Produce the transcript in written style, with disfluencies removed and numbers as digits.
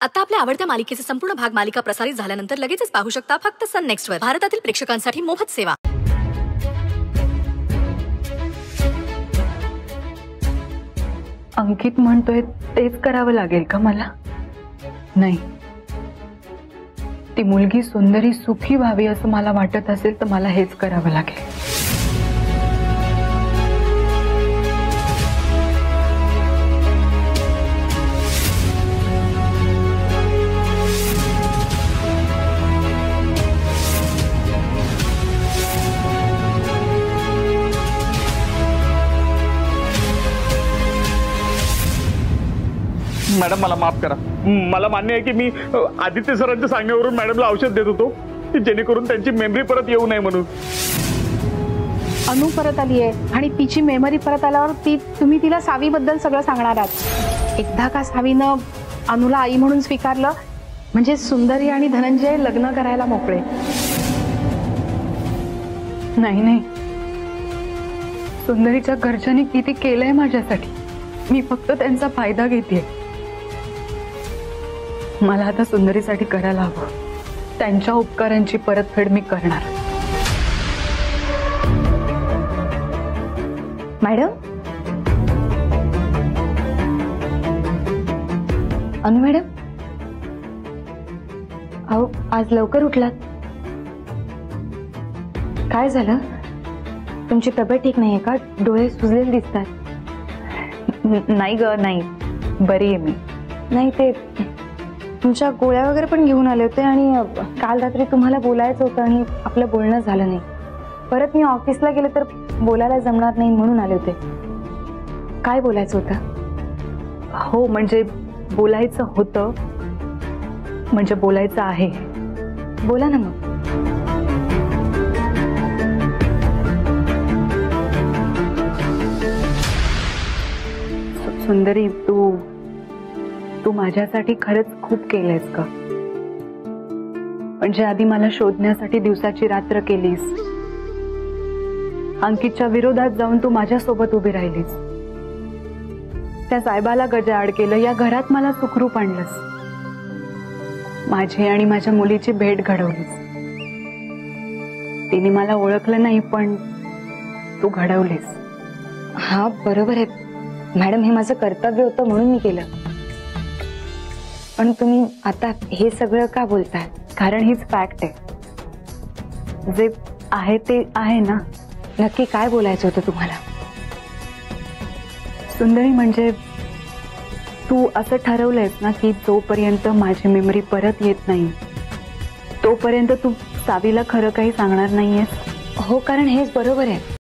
आता आपल्या आवडत्या मालिकेचे संपूर्ण भाग मालिका प्रसारित झाल्यानंतर लगेचच पाहू शकता फक्त सन नेक्स्ट वर. भारतातील प्रेक्षकांसाठी मोफत सेवा. अंकित म्हणतोय तेच करावं लागेल का मला? नाही, ती मुलगी सुंदरी सुखी व्हावी असं मला वाटत असेल तर मला हेच करावं लागेल. मॅडम मला माफ करा. मला मान्य आहे की मी आदित्य सरांच्या सांगण्यावरून मॅडमला औषध देत होतो की जेणेकरून त्यांची मेमरी परत येऊ नये म्हणून. अनु परत आली आहे आणि तिची मेमरी परत आल्यावर तुम्ही तिला सावीबद्दल सगळं सांगणार आहात. एकदा का सावीनं अनुला आई म्हणून स्वीकारलं म्हणजे सुंदरी आणि धनंजय लग्न करायला मोकळे. नाही नाही, सुंदरीच्या घरच्यांनी किती केलंय माझ्यासाठी. मी फक्त त्यांचा फायदा घेते. मला आता सुंदरीसाठी करायला हवं. त्यांच्या उपकारांची परतफेड मी करणार. मॅडम, अनु मॅडम, अहो आज लवकर उठलात. काय झालं? तुमची तब्येत ठीक नाहीये का? डोळे सुजलेले दिसतात. नाही ग, नाही, बरी आहे मी. नाही, ते तुमच्या गोळ्या वगैरे पण घेऊन आले होते आणि काल रात्री तुम्हाला बोलायचं होतं आणि आपलं बोलणं झालं नाही. परत मी ऑफिसला गेले तर बोलायला जमणार नाही म्हणून आले होते. काय बोलायचं होतं? हो, म्हणजे बोलायचं होतं, म्हणजे बोलायचं आहे. बोला ना मग. सुंदरी, तू माझ्यासाठी खरंच खूप केलंयस का? म्हणजे आधी मला शोधण्यासाठी दिवसाची रात्र केलीस. अंकितच्या विरोधात जाऊन तू माझ्यासोबत उभी राहिलीस. त्या साहेबाला गजाआड केलं. या घरात मला सुखरूप आणलंस. माझी आणि माझ्या मुलीची भेट घडवलीस. तिने मला ओळखलं नाही पण तू घडवलीस. हा बरोबर आहे मॅडम, हे माझं कर्तव्य होतं म्हणून मी केलं. पण तुम्ही आता हे सगळं का बोलताय? कारण हीच फॅक्ट आहे. जे आहे ते आहे ना. नक्की काय बोलायचं होतं तुम्हाला? सुंदरी, म्हणजे तू असं ठरवलंयस ना की जोपर्यंत माझी मेमरी परत येत नाही तोपर्यंत तू सावीला खरं काही सांगणार नाहीयेस. हो, कारण हेच बरोबर आहे.